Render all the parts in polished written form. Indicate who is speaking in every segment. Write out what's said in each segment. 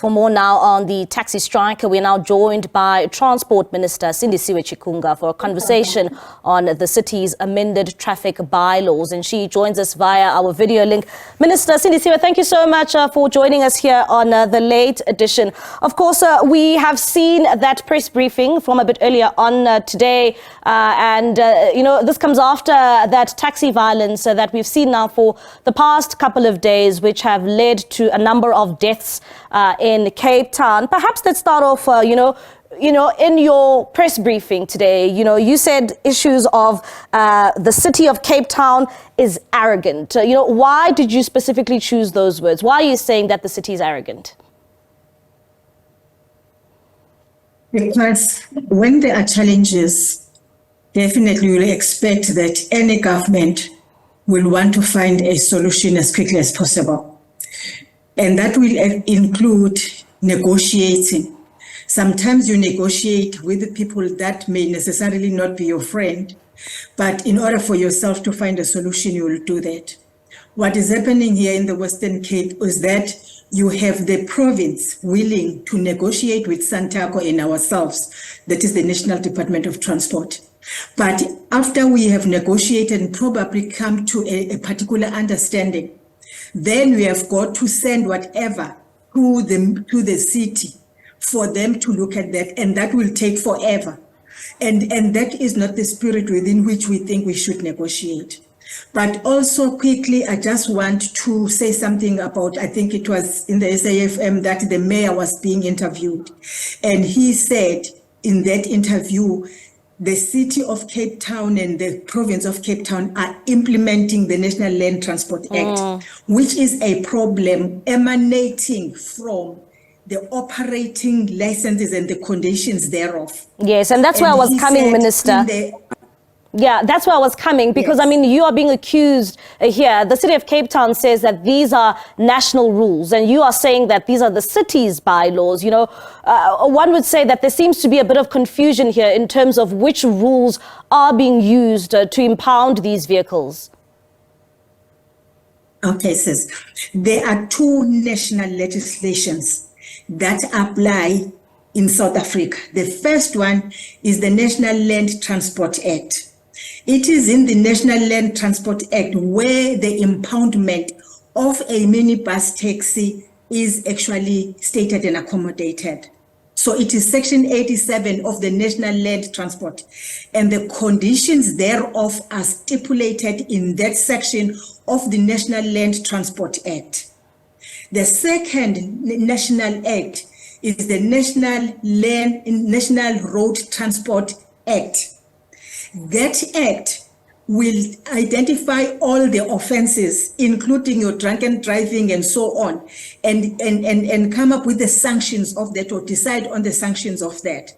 Speaker 1: For more now on the taxi strike, we're now joined by Transport Minister Sindisiwe Chikunga for a conversation on the city's amended traffic bylaws. And she joins us via our video link. Minister Sindisiwe, thank you so much for joining us here on the late edition. Of course, we have seen that press briefing from a bit earlier on today. This comes after that taxi violence that we've seen now for the past couple of days, which have led to a number of deaths in Cape Town. Perhaps let's start off, in your press briefing today, you said issues of the city of Cape Town is arrogant. Why did you specifically choose those words? Why are you saying that the city is arrogant?
Speaker 2: Because when there are challenges, definitely we'll expect that any government will want to find a solution as quickly as possible. And that will include negotiating. Sometimes you negotiate with the people that may necessarily not be your friend, but in order for yourself to find a solution, you will do that. What is happening here in the Western Cape is that you have the province willing to negotiate with Santaco and ourselves, that is the National Department of Transport. But after we have negotiated and probably come to a particular understanding, then we have got to send whatever to the city for them to look at that, and that will take forever. And that is not the spirit within which we think we should negotiate. But also quickly, I just want to say something about, I think it was in the SAFM that the mayor was being interviewed. And he said in that interview, the city of Cape Town and the province of Cape Town are implementing the National Land Transport Act, which is a problem emanating from the operating licenses and the conditions thereof.
Speaker 1: Yes, and that's where I was coming, Minister. Yeah, that's where I was coming, because, yes. I mean, you are being accused here. The city of Cape Town says that these are national rules, and you are saying that these are the city's bylaws. One would say that there seems to be a bit of confusion here in terms of which rules are being used to impound these vehicles.
Speaker 2: Okay, sis. There are two national legislations that apply in South Africa. The first one is the National Land Transport Act. It is in the National Land Transport Act where the impoundment of a minibus taxi is actually stated and accommodated. So it is Section 87 of the National Land Transport, and the conditions thereof are stipulated in that section of the National Land Transport Act. The second national act is the National Road Transport Act. That act will identify all the offenses, including your drunken driving and so on, and come up with the sanctions of that, or decide on the sanctions of that.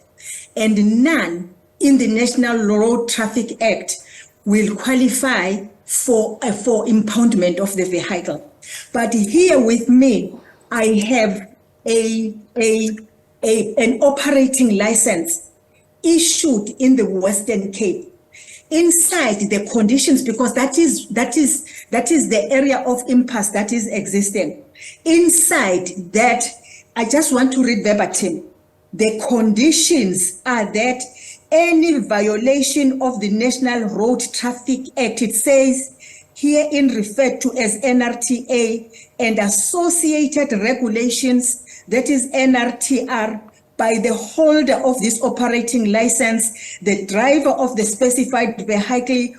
Speaker 2: And none in the National Road Traffic Act will qualify for impoundment of the vehicle. But here with me, I have an operating license issued in the Western Cape. Inside the conditions, because that is the area of impasse that is existing. Inside that, I just want to read verbatim. The conditions are that any violation of the National Road Traffic Act, it says herein referred to as NRTA, and associated regulations, that is NRTR, by the holder of this operating license, the driver of the specified vehicle,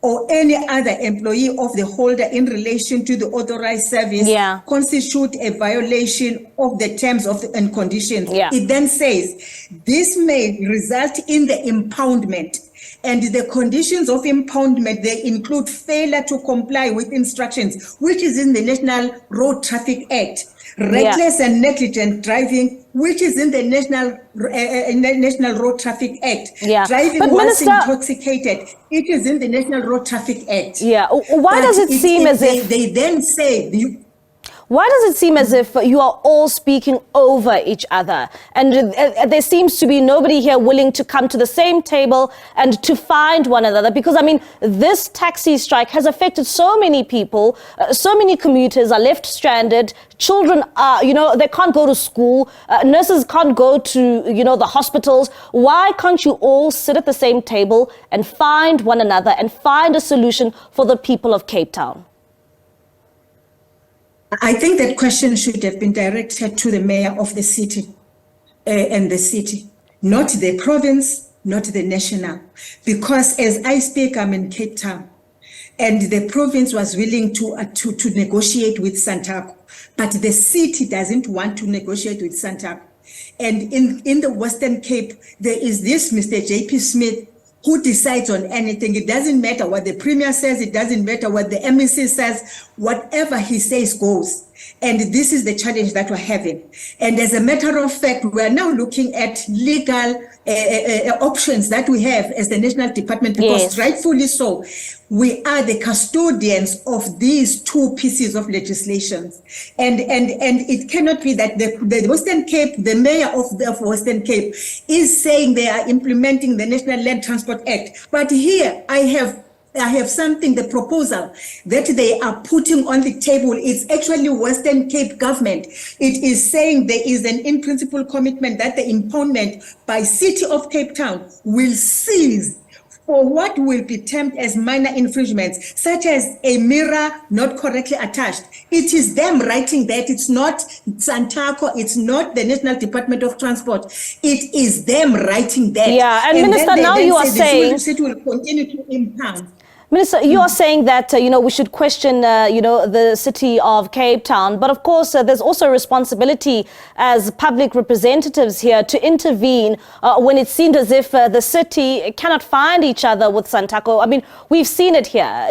Speaker 2: or any other employee of the holder in relation to the authorized service, constitute a violation of the terms of and conditions. It then says this may result in the impoundment, and the conditions of impoundment, they include failure to comply with instructions, which is in the National Road Traffic Act. Reckless and negligent driving, which is in the National Road Traffic Act. Driving whilst intoxicated, it is in the National Road Traffic Act.
Speaker 1: Why does it seem as if
Speaker 2: they then say
Speaker 1: Why does it seem as if you are all speaking over each other? And there seems to be nobody here willing to come to the same table and to find one another. Because, I mean, this taxi strike has affected so many people. So many commuters are left stranded. Children are, they can't go to school. Nurses can't go to, the hospitals. Why can't you all sit at the same table and find one another and find a solution for the people of Cape Town?
Speaker 2: I think that question should have been directed to the mayor of the city and the city, not the province, not the national. Because as I speak, I'm in Cape Town, and the province was willing to negotiate with Santaco, but the city doesn't want to negotiate with Santaco. And in the Western Cape, there is this Mr. J.P. Smith who decides on anything. It doesn't matter what the Premier says. It doesn't matter what the MEC says. Whatever he says goes. And this is the challenge that we're having. And as a matter of fact, we're now looking at legal options that we have as the National Department, because rightfully so, we are the custodians of these two pieces of legislation. And it cannot be that the Western Cape, the mayor of Western Cape, is saying they are implementing the National Land Transport Act. But here I have something, the proposal that they are putting on the table. It's actually Western Cape government. It is saying there is an in-principle commitment that the impoundment by City of Cape Town will cease for what will be termed as minor infringements, such as a mirror not correctly attached. It is them writing that. It's not Santaco. It's not the National Department of Transport. It is them writing that.
Speaker 1: Yeah, and Minister, now you are saying
Speaker 2: the city will continue to impound.
Speaker 1: Minister, you are saying that, we should question, the city of Cape Town. But of course, there's also a responsibility as public representatives here to intervene when it seemed as if the city cannot find each other with Santaco. I mean, we've seen it here.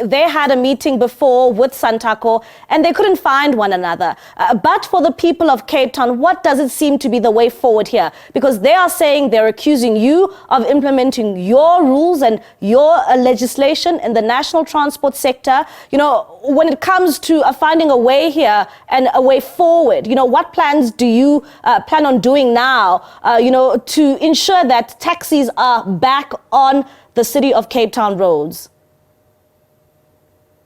Speaker 1: They had a meeting before with Santaco and they couldn't find one another. But for the people of Cape Town, what does it seem to be the way forward here? Because they are saying they're accusing you of implementing your rules and your legislation in the national transport sector. When it comes to finding a way here and a way forward, what plans do you plan on doing now, to ensure that taxis are back on the City of Cape Town roads?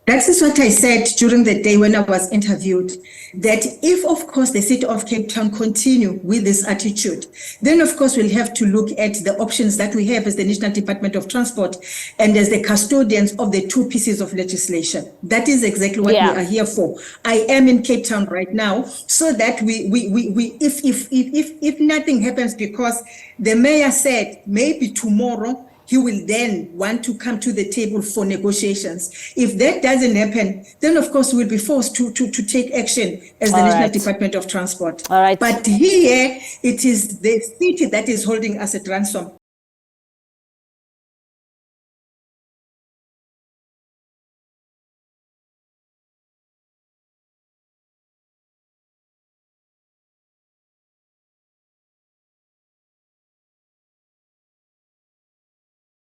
Speaker 2: That is what I said during the day when I was interviewed, that if, of course, the City of Cape Town continue with this attitude, then, of course, we'll have to look at the options that we have as the National Department of Transport and as the custodians of the two pieces of legislation. That is exactly what we are here for. I am in Cape Town right now, so that if nothing happens, because the mayor said maybe tomorrow he will then want to come to the table for negotiations. If that doesn't happen, then of course we'll be forced to take action as the National Department of Transport.
Speaker 1: All right.
Speaker 2: But here, it is the city that is holding us at ransom.